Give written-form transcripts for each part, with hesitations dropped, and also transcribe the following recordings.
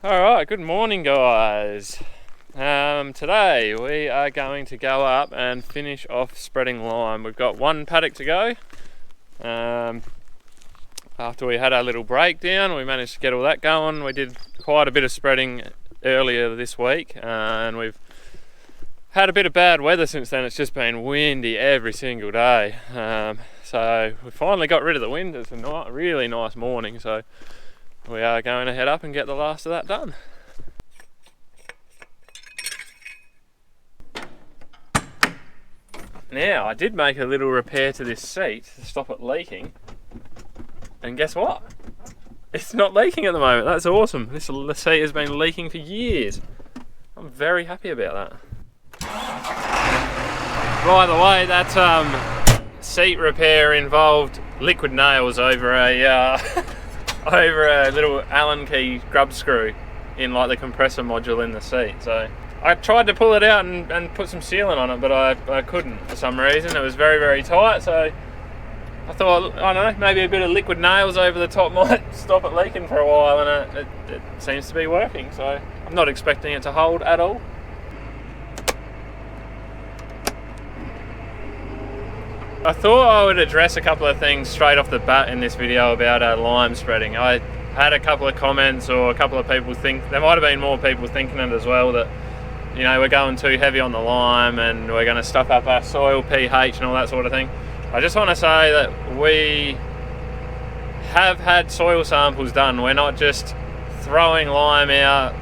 Alright, good morning guys. Today we are going to go up and finish off spreading lime. We've got one paddock to go. After we had our little breakdown, we managed to get all that going. We did quite a bit of spreading earlier this week, and we've had a bit of bad weather since then. It's just been windy every single day. So we finally got rid of the wind. It's a really nice morning, so we are going to head up and get the last of that done. Now, I did make a little repair to this seat to stop it leaking, and guess what? It's not leaking at the moment. That's awesome. This seat has been leaking for years. I'm very happy about that. By the way, that seat repair involved liquid nails over a over a little Allen key grub screw in like the compressor module in the seat. So I tried to pull it out and put some sealant on it, but I couldn't for some reason. It was very, very tight, so I thought, I don't know, maybe a bit of liquid nails over the top might stop it leaking for a while, and it seems to be working, so I'm not expecting it to hold at all. I thought I would address a couple of things straight off the bat in this video about lime spreading. I had a couple of comments, or a couple of people there might have been more people thinking it as well, that we're going too heavy on the lime and we're going to stuff up our soil pH and all that sort of thing. I just want to say that we have had soil samples done. We're not just throwing lime out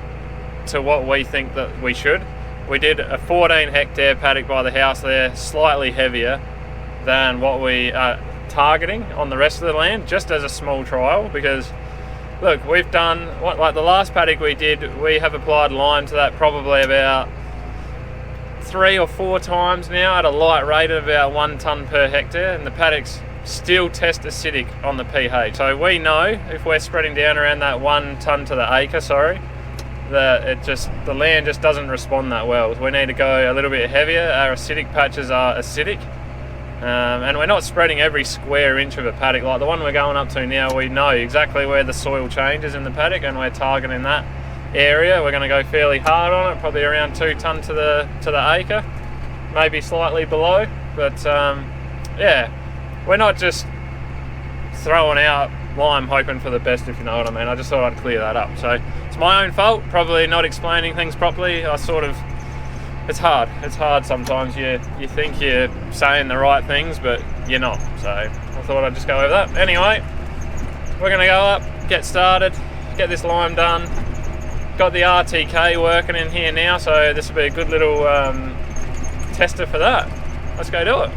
to what we think that we should. We did a 14 hectare paddock by the house there, slightly heavier than what we are targeting on the rest of the land, just as a small trial, because look, we've done like the last paddock we did, we have applied lime to that probably about 3 or 4 times now at a light rate of about 1 tonne per hectare, and the paddocks still test acidic on the pH. So we know if we're spreading down around that 1 tonne to the acre, that the land just doesn't respond that well. We need to go a little bit heavier. Our acidic patches are acidic. And we're not spreading every square inch of a paddock. Like the one we're going up to now, we know exactly where the soil changes in the paddock, and we're targeting that area. We're going to go fairly hard on it, probably around 2 tonne to the acre, maybe slightly below. But yeah, we're not just throwing out lime hoping for the best, if you know what I mean. I just thought I'd clear that up. So it's my own fault, probably not explaining things properly. It's hard sometimes. You think you're saying the right things, but you're not. So I thought I'd just go over that. Anyway, we're going to go up, get started, get this lime done. Got the RTK working in here now, so this will be a good little tester for that. Let's go do it.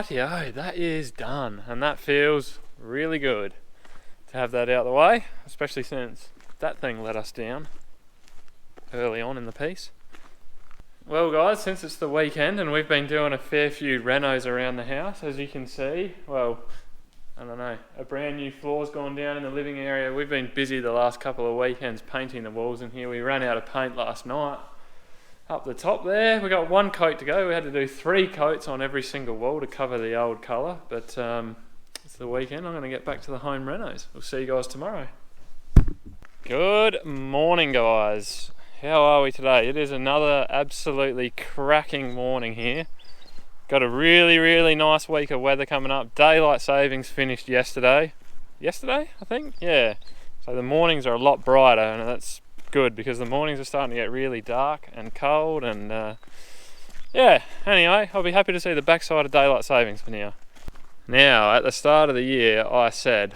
Rightio, that is done, and that feels really good to have that out of the way, especially since that thing let us down early on in the piece. Well guys, since it's the weekend and we've been doing a fair few renos around the house, as you can see, well, I don't know, a brand new floor's gone down in the living area. We've been busy the last couple of weekends painting the walls in here. We ran out of paint last night. Up the top there, we got one coat to go. We had to do 3 coats on every single wall to cover the old colour, but it's the weekend. I'm going to get back to the home renos. We'll see you guys tomorrow. Good morning guys. How are we today? It is another absolutely cracking morning here. Got a really nice week of weather coming up. Daylight savings finished yesterday. Yesterday, I think? Yeah. So the mornings are a lot brighter, and that's good because the mornings are starting to get really dark and cold, and yeah, anyway, I'll be happy to see the backside of daylight savings for now. Now, at the start of the year, I said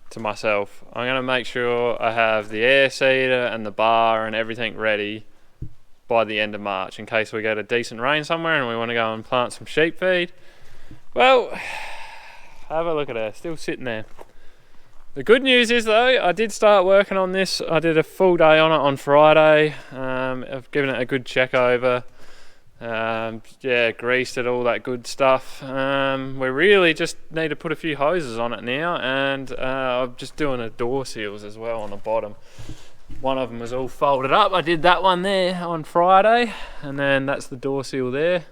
to myself, I'm going to make sure I have the air seeder and the bar and everything ready by the end of March in case we get a decent rain somewhere and we want to go and plant some sheep feed. Well, have a look at her, still sitting there. The good news is though, I did start working on this. I did a full day on it on Friday. I've given it a good check over. Yeah, greased it, all that good stuff. We really just need to put a few hoses on it now, and I'm just doing a door seals as well on the bottom. One of them was all folded up. I did that one there on Friday, and then that's the door seal there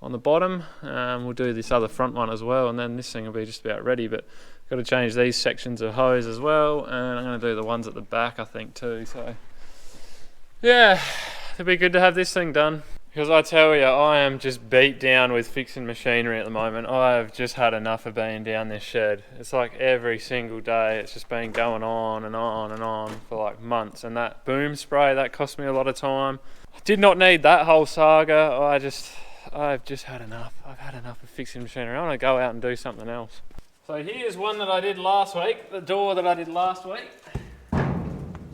on the bottom. We'll do this other front one as well, and then this thing will be just about ready, but got to change these sections of hose as well, and I'm going to do the ones at the back I think too. So yeah, it'd be good to have this thing done, because I tell you, I am just beat down with fixing machinery at the moment. I've just had enough of being down this shed. It's like every single day it's just been going on and on and on for like months, and that boom spray, that cost me a lot of time. I did not need that whole saga. I've just had enough. I've had enough of fixing machinery. I want to go out and do something else. So here's one that I did last week, the door that I did last week.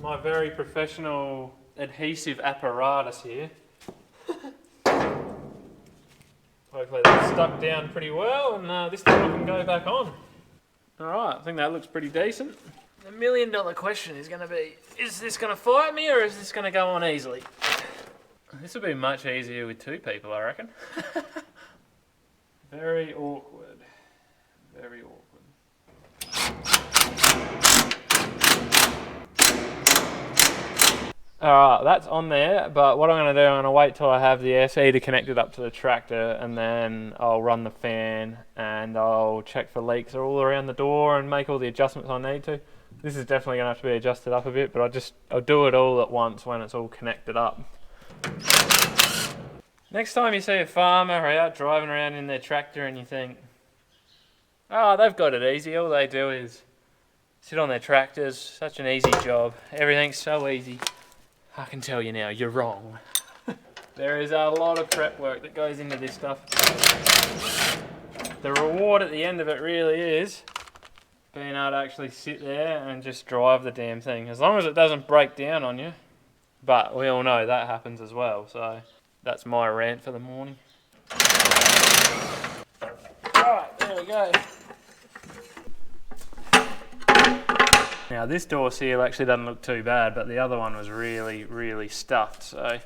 My very professional adhesive apparatus here. Hopefully that's stuck down pretty well, and this time I can go back on. Alright, I think that looks pretty decent. The $1 million question is going to be, is this going to fight me or is this going to go on easily? This will be much easier with 2 people, I reckon. Very awkward. Very awkward. Alright, that's on there, but what I'm going to do, I'm going to wait till I have the air seeder connected up to the tractor, and then I'll run the fan and I'll check for leaks all around the door and make all the adjustments I need to. This is definitely going to have to be adjusted up a bit, but I'll do it all at once when it's all connected up. Next time you see a farmer out driving around in their tractor and you think, oh, they've got it easy, all they do is sit on their tractors, such an easy job, everything's so easy. I can tell you now, you're wrong. There is a lot of prep work that goes into this stuff. The reward at the end of it really is being able to actually sit there and just drive the damn thing, as long as it doesn't break down on you. But we all know that happens as well, so that's my rant for the morning. Alright, there we go. Now this door seal actually doesn't look too bad, but the other one was really stuffed, so.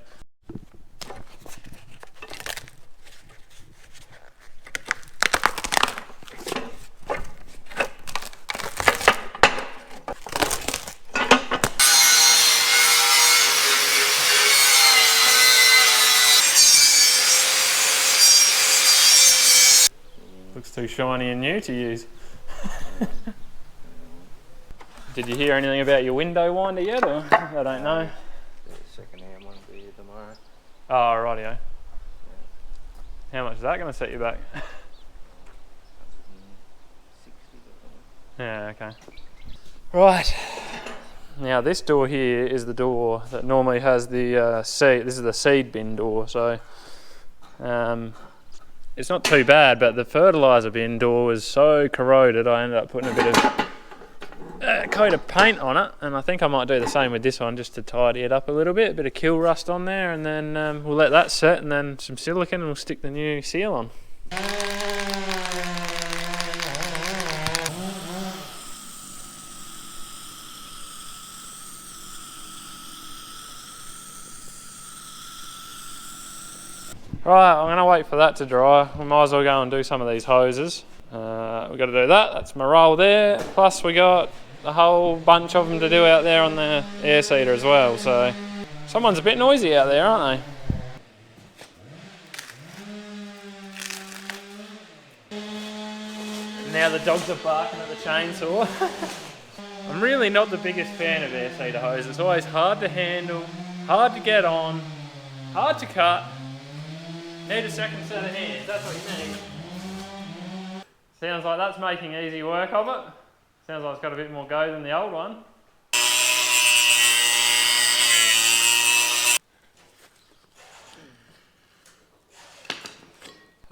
Looks too shiny and new to use. Did you hear anything about your window winder yet, or? I don't know. The second-hand one will be here tomorrow. Oh, rightio. Yeah. How much is that going to set you back? 160, Yeah, okay. Right. Now this door here is the door that normally has the seed. This is the seed bin door, so it's not too bad, but the fertiliser bin door was so corroded I ended up putting a bit of coat of paint on it, and I think I might do the same with this one just to tidy it up a little bit. A bit of kill rust on there, and then we'll let that set, and then some silicone, and we'll stick the new seal on. Right, I'm going to wait for that to dry. We might as well go and do some of these hoses. We've got to do that. That's my roll there. Plus we got a whole bunch of them to do out there on the air seeder as well. So someone's a bit noisy out there, aren't they? Now the dogs are barking at the chainsaw. I'm really not the biggest fan of air seeder hose. It's always hard to handle, hard to get on, hard to cut. Need a second set of hands, that's what you need. Sounds like that's making easy work of it. Sounds like it's got a bit more go than the old one.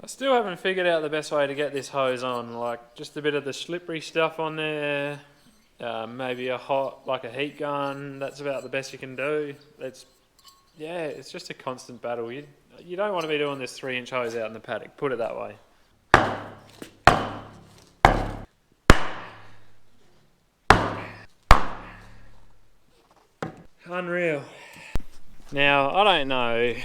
I still haven't figured out the best way to get this hose on, like just a bit of the slippery stuff on there, maybe a heat gun, that's about the best you can do. It's just a constant battle. You don't want to be doing this 3-inch hose out in the paddock, put it that way. Unreal. Now, I don't know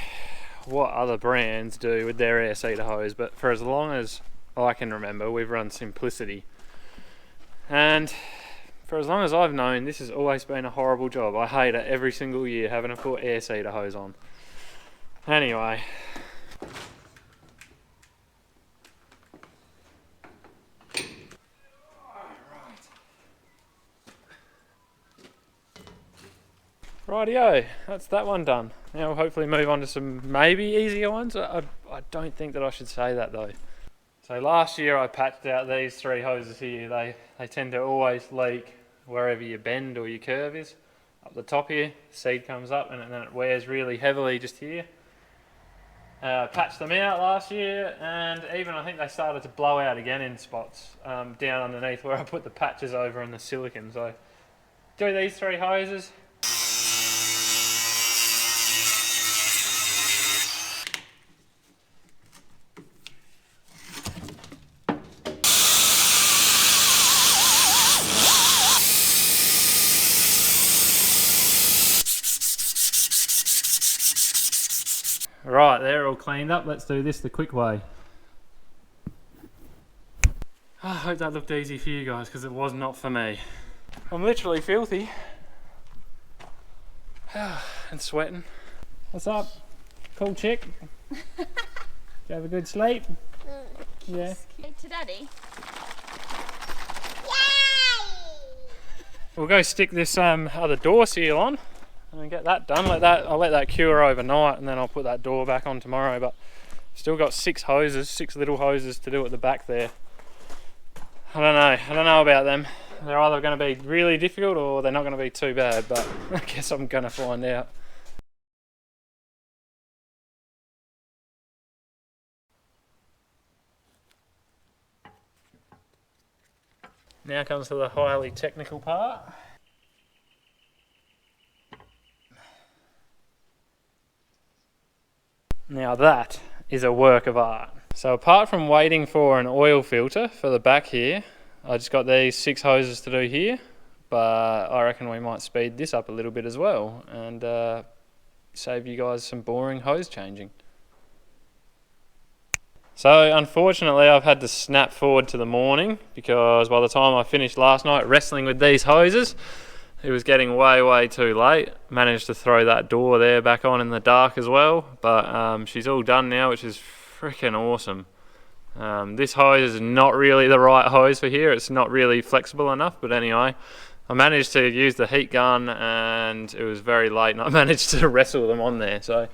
what other brands do with their air seeder hose, but for as long as I can remember, we've run Simplicity. And for as long as I've known, this has always been a horrible job. I hate it every single year having to put air seeder hose on. Anyway. Rightio, that's that one done. Now we'll hopefully move on to some maybe easier ones. I don't think that I should say that though. So last year I patched out these 3 hoses here. They tend to always leak wherever your bend or your curve is. Up the top here, seed comes up and then it wears really heavily just here. Patched them out last year, and even I think they started to blow out again in spots down underneath where I put the patches over and the silicone. So do these 3 hoses. Right, they're all cleaned up. Let's do this the quick way. I hope that looked easy for you guys, because it was not for me. I'm literally filthy. And sweating. What's up? Cool chick? Did you have a good sleep? Yeah. To Daddy. We'll go stick this other door seal on and get that done. I'll let that cure overnight, and then I'll put that door back on tomorrow. But still got 6 little hoses to do at the back there. I don't know about them. They're either going to be really difficult or they're not going to be too bad, but I guess I'm going to find out. Now comes to the highly technical part. Now that is a work of art. So apart from waiting for an oil filter for the back here, I just got these 6 hoses to do here, but I reckon we might speed this up a little bit as well and save you guys some boring hose changing. So unfortunately I've had to snap forward to the morning, because by the time I finished last night wrestling with these hoses, it was getting way too late. Managed to throw that door there back on in the dark as well, but she's all done now, which is freaking awesome. This hose is not really the right hose for here. It's not really flexible enough, but anyway, I managed to use the heat gun and it was very late and I managed to wrestle them on there, so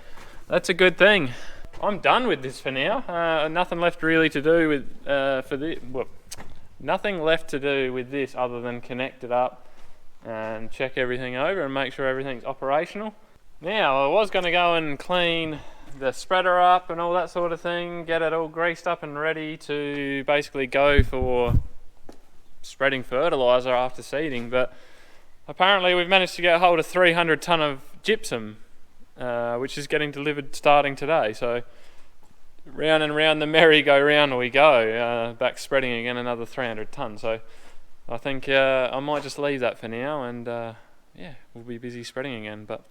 that's a good thing. I'm done with this for now. Nothing left really to do with nothing left to do with this other than connect it up and check everything over and make sure everything's operational. Now I was going to go and clean the spreader up and all that sort of thing, get it all greased up and ready to basically go for spreading fertilizer after seeding, but apparently we've managed to get hold of 300 tonne of gypsum, which is getting delivered starting today. So round and round the merry-go-round we go, back spreading again another 300 tonne. So I think I might just leave that for now, and yeah, we'll be busy spreading again. But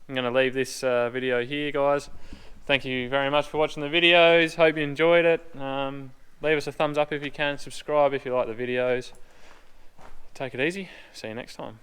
I'm going to leave this video here, guys. thank you very much for watching the videos. Hope you enjoyed it. Leave us a thumbs up if you can. Subscribe if you like the videos. Take it easy. See you next time.